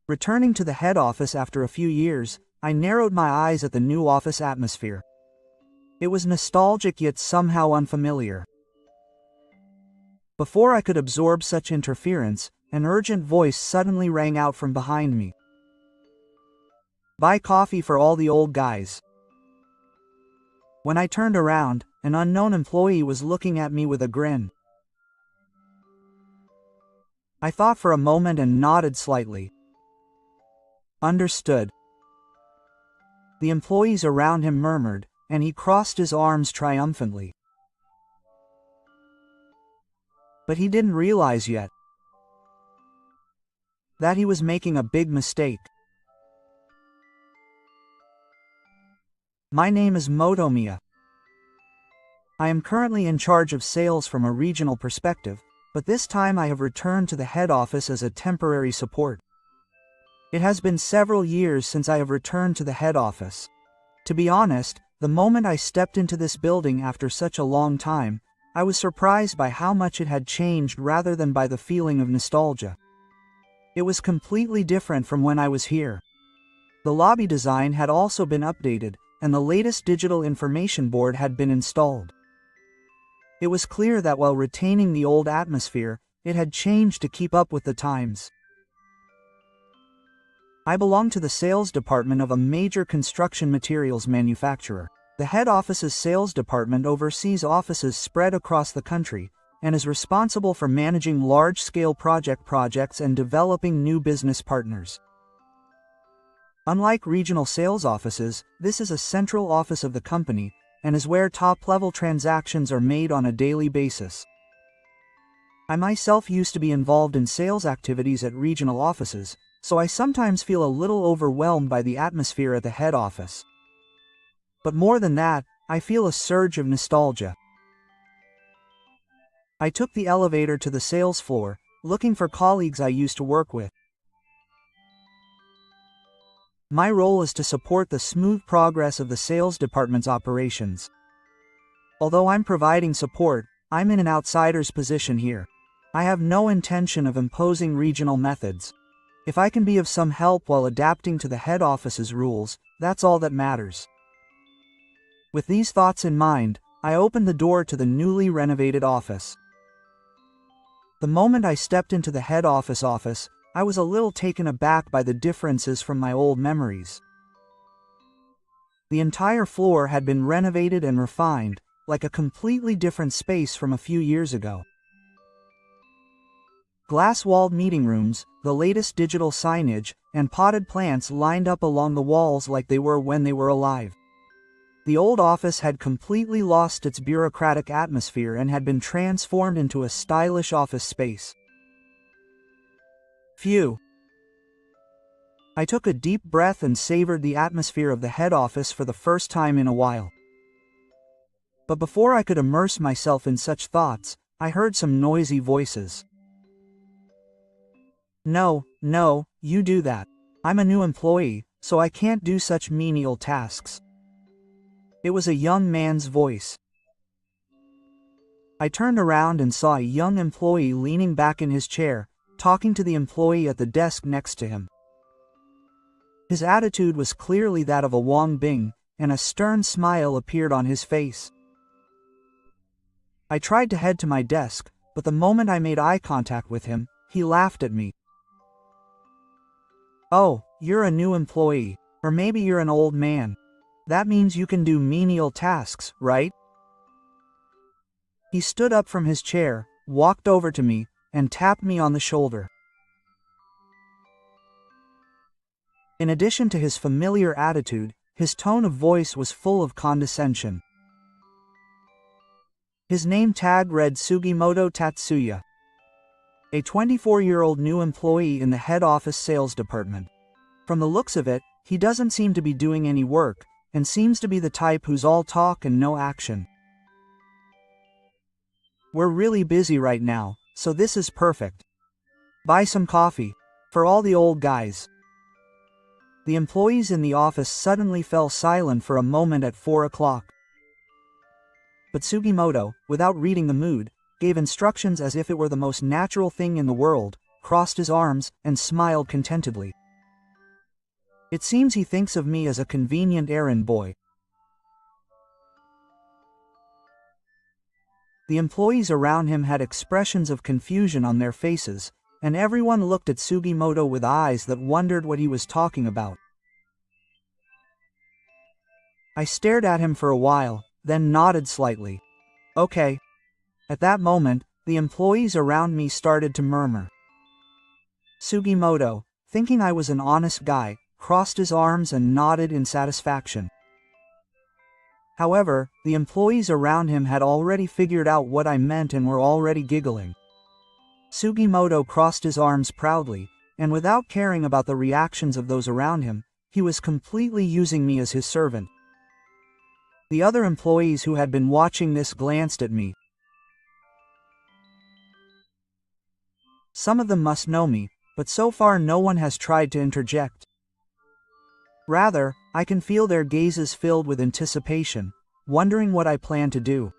Returning to the head office after a few years, I narrowed my eyes at the new office atmosphere. It was nostalgic yet somehow unfamiliar. Before I could absorb such interference, an urgent voice suddenly rang out from behind me. "Buy coffee for all the old guys." When I turned around, an unknown employee was looking at me with a grin. I thought for a moment and nodded slightly. Understood. The employees around him murmured, and he crossed his arms triumphantly. But he didn't realize yet that he was making a big mistake. My name is Motomiya. I am currently in charge of sales from a regional perspective, but this time I have returned to the head office as a temporary support. It has been several years since I have returned to the head office. To be honest, the moment I stepped into this building after such a long time, I was surprised by how much it had changed rather than by the feeling of nostalgia. It was completely different from when I was here. The lobby design had also been updated, and the latest digital information board had been installed. It was clear that while retaining the old atmosphere, it had changed to keep up with the times. I belong to the sales department of a major construction materials manufacturer. The head office's sales department oversees offices spread across the country, and is responsible for managing large-scale projects and developing new business partners. Unlike regional sales offices, this is a central office of the company, and is where top-level transactions are made on a daily basis. I myself used to be involved in sales activities at regional offices, so I sometimes feel a little overwhelmed by the atmosphere at the head office. But more than that, I feel a surge of nostalgia. I took the elevator to the sales floor, looking for colleagues I used to work with. My role is to support the smooth progress of the sales department's operations. Although I'm providing support, I'm in an outsider's position here. I have no intention of imposing regional methods. If I can be of some help while adapting to the head office's rules, that's all that matters. With these thoughts in mind, I opened the door to the newly renovated office. The moment I stepped into the head office, I was a little taken aback by the differences from my old memories. The entire floor had been renovated and refined, like a completely different space from a few years ago. Glass-walled meeting rooms, the latest digital signage, and potted plants lined up along the walls like they were when they were alive. The old office had completely lost its bureaucratic atmosphere and had been transformed into a stylish office space. Phew. I took a deep breath and savored the atmosphere of the head office for the first time in a while. But before I could immerse myself in such thoughts, I heard some noisy voices. No, you do that. I'm a new employee, so I can't do such menial tasks. It was a young man's voice. I turned around and saw a young employee leaning back in his chair, talking to the employee at the desk next to him. His attitude was clearly that of a Wang Bing, and a stern smile appeared on his face. I tried to head to my desk, but the moment I made eye contact with him, he laughed at me. "Oh, you're a new employee, or maybe you're an old man. That means you can do menial tasks, right?" He stood up from his chair, walked over to me, and tapped me on the shoulder. In addition to his familiar attitude, his tone of voice was full of condescension. His name tag read Sugimoto Tatsuya, a 24-year-old new employee in the head office sales department. From the looks of it, he doesn't seem to be doing any work, and seems to be the type who's all talk and no action. "We're really busy right now, so this is perfect. Buy some coffee. For all the old guys." The employees in the office suddenly fell silent for a moment at 4 o'clock. But Sugimoto, without reading the mood, gave instructions as if it were the most natural thing in the world, crossed his arms, and smiled contentedly. It seems he thinks of me as a convenient errand boy. The employees around him had expressions of confusion on their faces, and everyone looked at Sugimoto with eyes that wondered what he was talking about. I stared at him for a while, then nodded slightly. Okay. At that moment, the employees around me started to murmur. Sugimoto, thinking I was an honest guy, crossed his arms and nodded in satisfaction. However, the employees around him had already figured out what I meant and were already giggling. Sugimoto crossed his arms proudly, and without caring about the reactions of those around him, he was completely using me as his servant. The other employees who had been watching this glanced at me. Some of them must know me, but so far no one has tried to interject. Rather, I can feel their gazes filled with anticipation, wondering what I plan to do.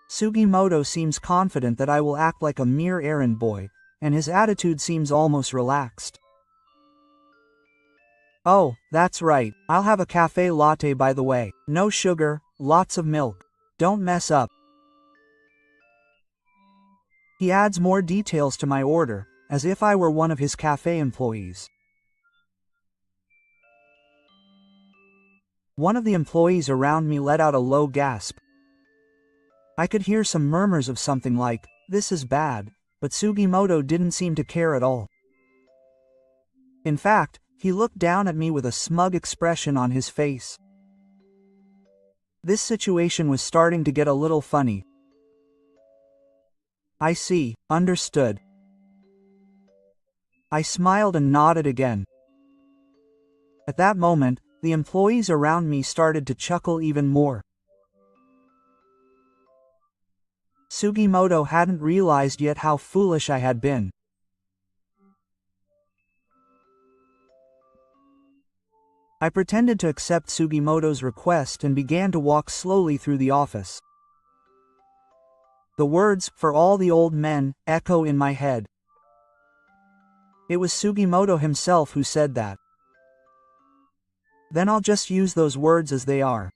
Sugimoto seems confident that I will act like a mere errand boy, and his attitude seems almost relaxed. Oh, that's right, I'll have a cafe latte by the way. No sugar, lots of milk. Don't mess up. He adds more details to my order, as if I were one of his cafe employees. One of the employees around me let out a low gasp. I could hear some murmurs of something like, "This is bad," but Sugimoto didn't seem to care at all. In fact, he looked down at me with a smug expression on his face. This situation was starting to get a little funny. I see, understood. I smiled and nodded again. At that moment, the employees around me started to chuckle even more. Sugimoto hadn't realized yet how foolish I had been. I pretended to accept Sugimoto's request and began to walk slowly through the office. The words, "for all the old men," echo in my head. It was Sugimoto himself who said that. Then I'll just use those words as they are.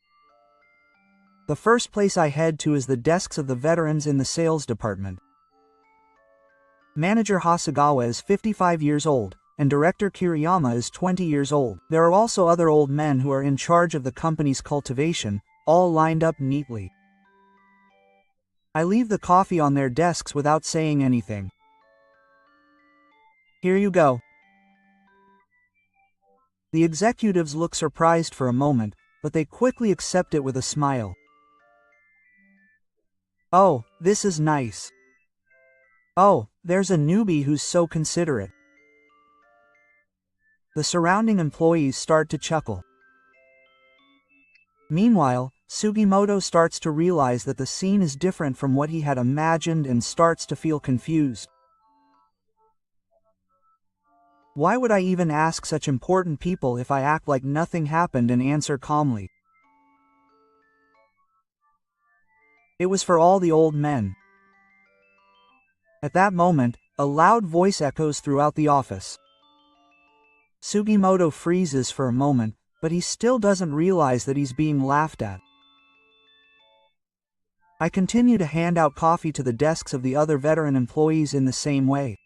The first place I head to is the desks of the veterans in the sales department. Manager Hasegawa is 55 years old, and Director Kiriyama is 20 years old. There are also other old men who are in charge of the company's cultivation, all lined up neatly. I leave the coffee on their desks without saying anything. Here you go. The executives look surprised for a moment, but they quickly accept it with a smile. Oh, this is nice. Oh, there's a newbie who's so considerate. The surrounding employees start to chuckle. Meanwhile, Sugimoto starts to realize that the scene is different from what he had imagined and starts to feel confused. Why would I even ask such important people if I act like nothing happened and answer calmly? It was for all the old men. At that moment, a loud voice echoes throughout the office. Sugimoto freezes for a moment, but he still doesn't realize that he's being laughed at. I continue to hand out coffee to the desks of the other veteran employees in the same way.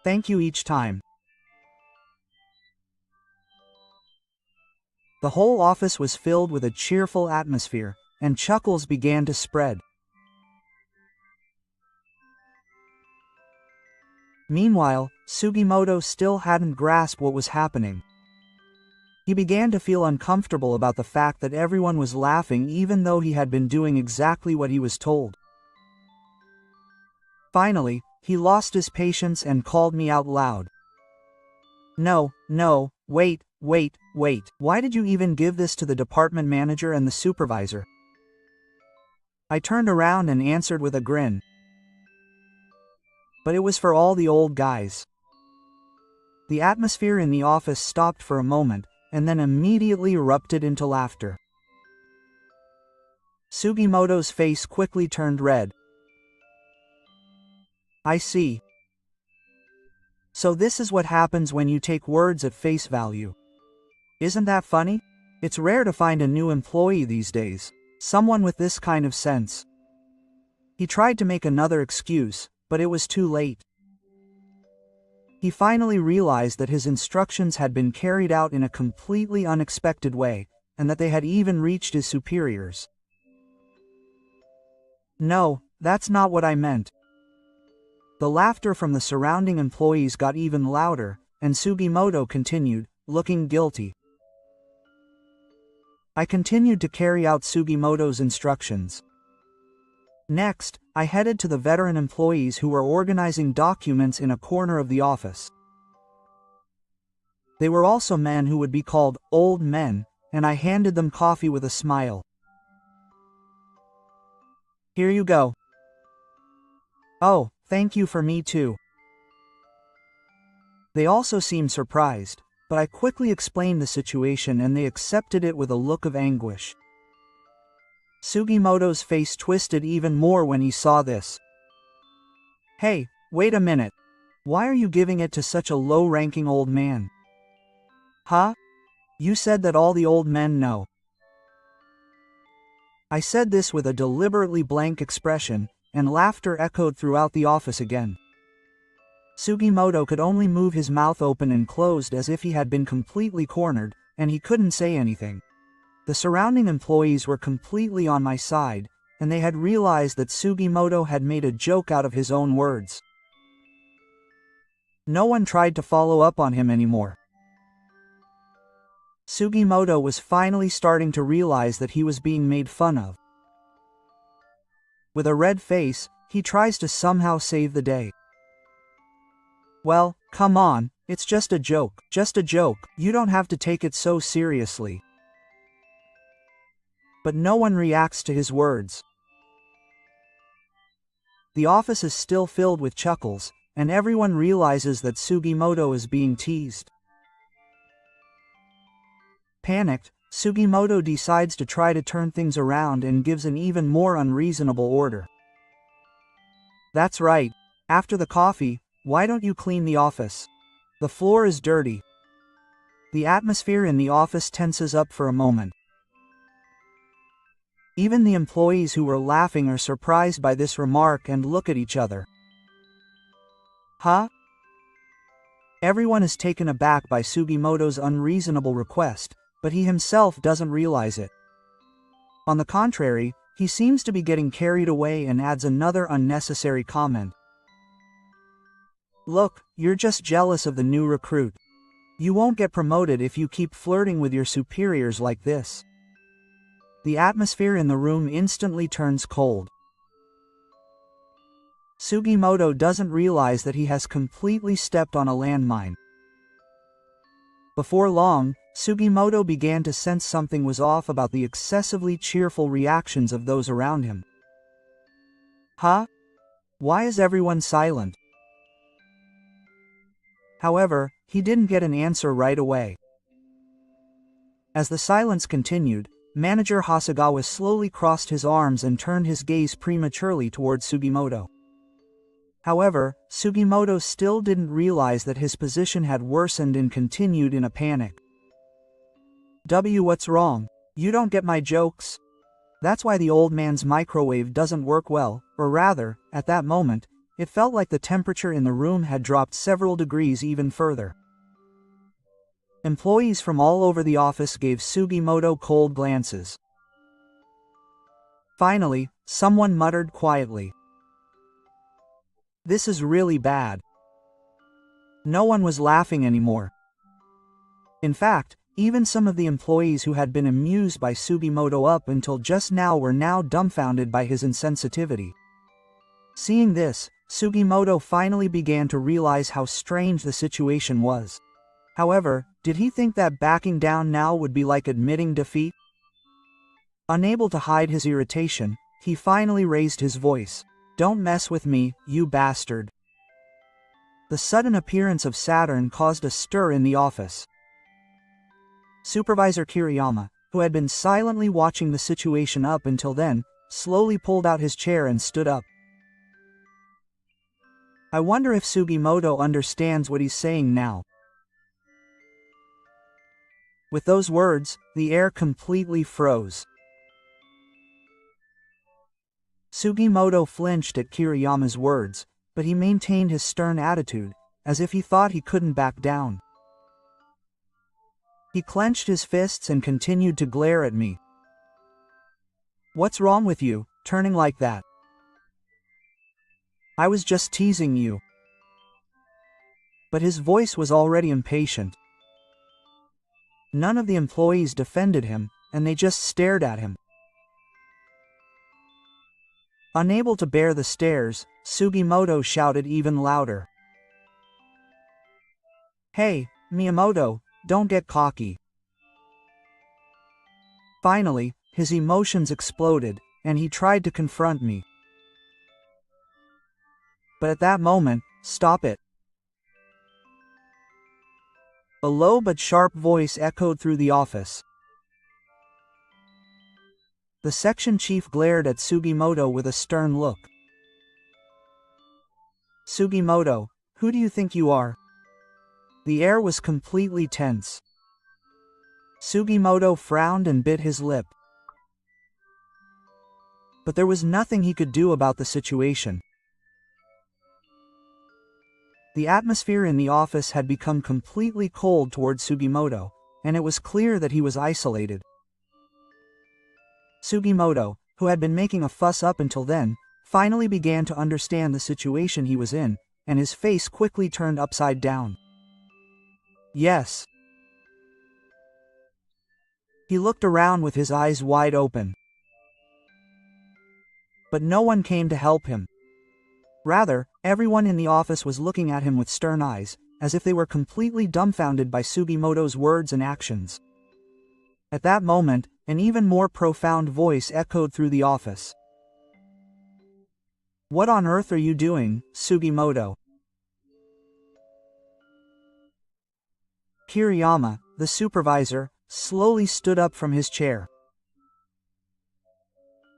Thank you each time. The whole office was filled with a cheerful atmosphere, and chuckles began to spread. Meanwhile, Sugimoto still hadn't grasped what was happening. He began to feel uncomfortable about the fact that everyone was laughing even though he had been doing exactly what he was told. Finally, he lost his patience and called me out loud. No, wait. Why did you even give this to the department manager and the supervisor? I turned around and answered with a grin. But it was for all the old guys. The atmosphere in the office stopped for a moment, and then immediately erupted into laughter. Sugimoto's face quickly turned red. I see. So this is what happens when you take words at face value. Isn't that funny? It's rare to find a new employee these days. Someone with this kind of sense. He tried to make another excuse, but it was too late. He finally realized that his instructions had been carried out in a completely unexpected way, and that they had even reached his superiors. No, that's not what I meant. The laughter from the surrounding employees got even louder, and Sugimoto continued, looking guilty. I continued to carry out Sugimoto's instructions. Next, I headed to the veteran employees who were organizing documents in a corner of the office. They were also men who would be called old men, and I handed them coffee with a smile. Here you go. Oh, thank you for me too. They also seemed surprised, but I quickly explained the situation and they accepted it with a look of anguish. Sugimoto's face twisted even more when he saw this. Hey, wait a minute. Why are you giving it to such a low-ranking old man? Huh? You said that all the old men know. I said this with a deliberately blank expression, and laughter echoed throughout the office again. Sugimoto could only move his mouth open and closed as if he had been completely cornered, and he couldn't say anything. The surrounding employees were completely on my side, and they had realized that Sugimoto had made a joke out of his own words. No one tried to follow up on him anymore. Sugimoto was finally starting to realize that he was being made fun of. With a red face, he tries to somehow save the day. Well, come on, it's just a joke. Just a joke, you don't have to take it so seriously. But no one reacts to his words. The office is still filled with chuckles, and everyone realizes that Sugimoto is being teased. Panicked, Sugimoto decides to try to turn things around and gives an even more unreasonable order. That's right. After the coffee, why don't you clean the office? The floor is dirty. The atmosphere in the office tenses up for a moment. Even the employees who were laughing are surprised by this remark and look at each other. Huh? Everyone is taken aback by Sugimoto's unreasonable request, but he himself doesn't realize it. On the contrary, he seems to be getting carried away and adds another unnecessary comment. Look, you're just jealous of the new recruit. You won't get promoted if you keep flirting with your superiors like this. The atmosphere in the room instantly turns cold. Sugimoto doesn't realize that he has completely stepped on a landmine. Before long, Sugimoto began to sense something was off about the excessively cheerful reactions of those around him. Huh? Why is everyone silent? However, he didn't get an answer right away. As the silence continued, Manager Hasegawa slowly crossed his arms and turned his gaze prematurely towards Sugimoto. However, Sugimoto still didn't realize that his position had worsened and continued in a panic. What's wrong? You don't get my jokes? That's why the old man's microwave doesn't work well, or rather, at that moment, it felt like the temperature in the room had dropped several degrees even further. Employees from all over the office gave Sugimoto cold glances. Finally, someone muttered quietly. This is really bad. No one was laughing anymore. In fact, even some of the employees who had been amused by Sugimoto up until just now were now dumbfounded by his insensitivity. Seeing this, Sugimoto finally began to realize how strange the situation was. However, did he think that backing down now would be like admitting defeat? Unable to hide his irritation, he finally raised his voice. Don't mess with me, you bastard. The sudden appearance of Saturn caused a stir in the office. Supervisor Kiriyama, who had been silently watching the situation up until then, slowly pulled out his chair and stood up. I wonder if Sugimoto understands what he's saying now. With those words, the air completely froze. Sugimoto flinched at Kiriyama's words, but he maintained his stern attitude, as if he thought he couldn't back down. He clenched his fists and continued to glare at me. "What's wrong with you, turning like that? I was just teasing you." But his voice was already impatient. None of the employees defended him, and they just stared at him. Unable to bear the stares, Sugimoto shouted even louder. "Hey, Miyamoto, don't get cocky." Finally, his emotions exploded, and he tried to confront me. But at that moment, "Stop it." A low but sharp voice echoed through the office. The section chief glared at Sugimoto with a stern look. "Sugimoto, who do you think you are?" The air was completely tense. Sugimoto frowned and bit his lip. But there was nothing he could do about the situation. The atmosphere in the office had become completely cold toward Sugimoto, and it was clear that he was isolated. Sugimoto, who had been making a fuss up until then, finally began to understand the situation he was in, and his face quickly turned upside down. "Yes." He looked around with his eyes wide open. But no one came to help him. Rather, everyone in the office was looking at him with stern eyes, as if they were completely dumbfounded by Sugimoto's words and actions. At that moment, an even more profound voice echoed through the office. "What on earth are you doing, Sugimoto?" Kiriyama, the supervisor, slowly stood up from his chair.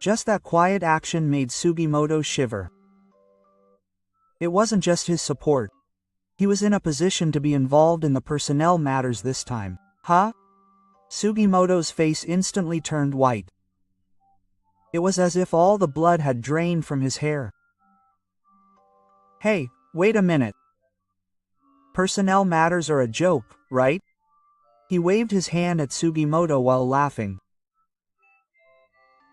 Just that quiet action made Sugimoto shiver. It wasn't just his support. He was in a position to be involved in the personnel matters this time. "Huh?" Sugimoto's face instantly turned white. It was as if all the blood had drained from his hair. "Hey, wait a minute. Personnel matters are a joke, right?" He waved his hand at Sugimoto while laughing.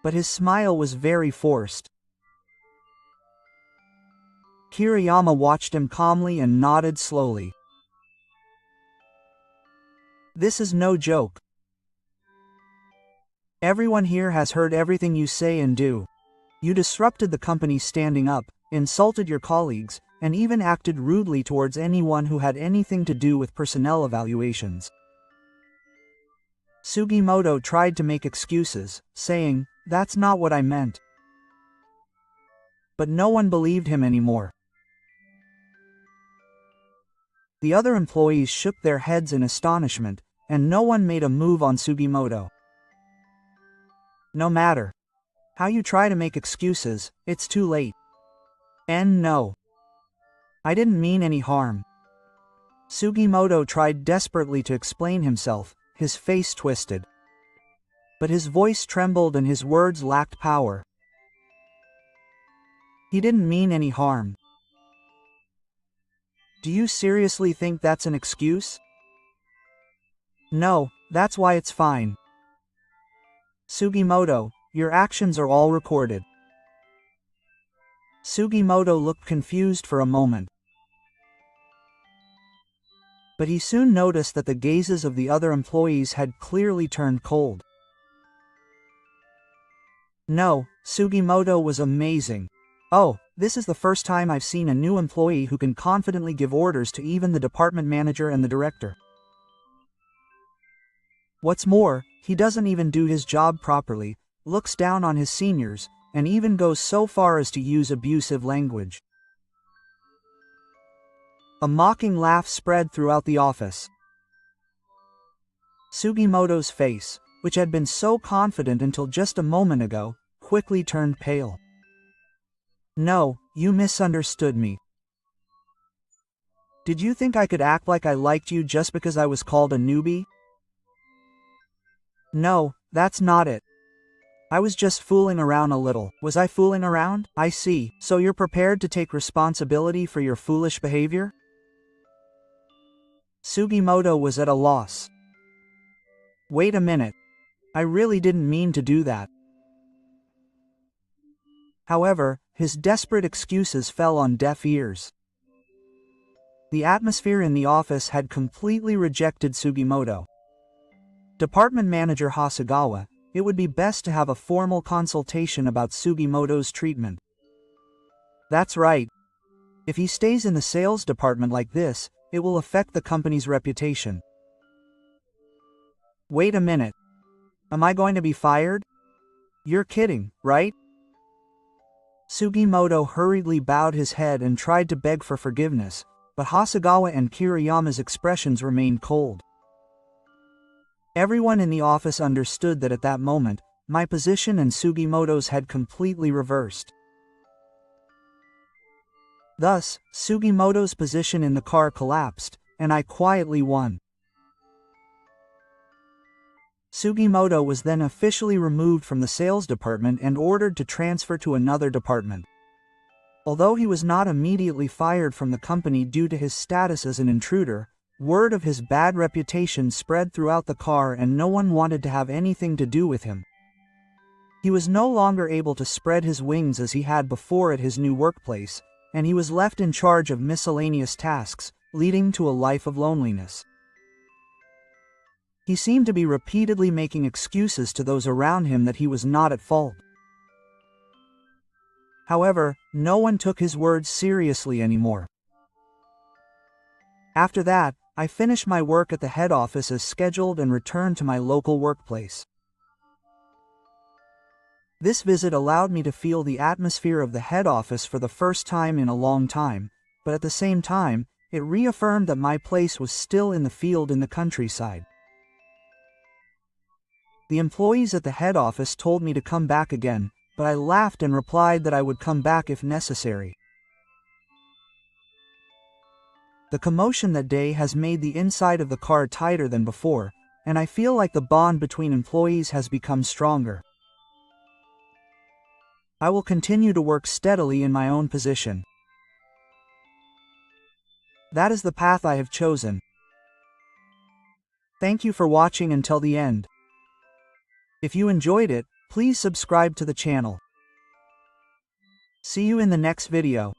But his smile was very forced. Kiriyama watched him calmly and nodded slowly. "This is no joke. Everyone here has heard everything you say and do. You disrupted the company standing up, insulted your colleagues, and even acted rudely towards anyone who had anything to do with personnel evaluations." Sugimoto tried to make excuses, saying, "That's not what I meant." But no one believed him anymore. The other employees shook their heads in astonishment, and no one made a move on Sugimoto. No matter how you try to make excuses, it's too late. And no, I didn't mean any harm. Sugimoto tried desperately to explain himself, his face twisted. But his voice trembled and his words lacked power. He didn't mean any harm. Do you seriously think that's an excuse? No, that's why it's fine. Sugimoto, your actions are all recorded. Sugimoto looked confused for a moment. But he soon noticed that the gazes of the other employees had clearly turned cold. No, Sugimoto was amazing. Oh, this is the first time I've seen a new employee who can confidently give orders to even the department manager and the director. What's more, he doesn't even do his job properly, looks down on his seniors, and even goes so far as to use abusive language. A mocking laugh spread throughout the office. Sugimoto's face, which had been so confident until just a moment ago, quickly turned pale. No, you misunderstood me. Did you think I could act like I liked you just because I was called a newbie? No, that's not it. I was just fooling around a little. Was I fooling around? I see. So you're prepared to take responsibility for your foolish behavior? Sugimoto was at a loss. Wait a minute. I really didn't mean to do that. However, his desperate excuses fell on deaf ears. The atmosphere in the office had completely rejected Sugimoto. Department Manager Hasegawa, it would be best to have a formal consultation about Sugimoto's treatment. That's right. If he stays in the sales department like this, it will affect the company's reputation. Wait a minute. Am I going to be fired? You're kidding, right? Sugimoto hurriedly bowed his head and tried to beg for forgiveness, but Hasegawa and Kiriyama's expressions remained cold. Everyone in the office understood that at that moment, my position and Sugimoto's had completely reversed. Thus, Sugimoto's position in the car collapsed, and I quietly won. Sugimoto was then officially removed from the sales department and ordered to transfer to another department. Although he was not immediately fired from the company due to his status as an intruder, word of his bad reputation spread throughout the car and no one wanted to have anything to do with him. He was no longer able to spread his wings as he had before at his new workplace, and he was left in charge of miscellaneous tasks, leading to a life of loneliness. He seemed to be repeatedly making excuses to those around him that he was not at fault. However, no one took his words seriously anymore. After that, I finished my work at the head office as scheduled and returned to my local workplace. This visit allowed me to feel the atmosphere of the head office for the first time in a long time, but at the same time, it reaffirmed that my place was still in the field in the countryside. The employees at the head office told me to come back again, but I laughed and replied that I would come back if necessary. The commotion that day has made the inside of the car tighter than before, and I feel like the bond between employees has become stronger. I will continue to work steadily in my own position. That is the path I have chosen. Thank you for watching until the end. If you enjoyed it, please subscribe to the channel. See you in the next video.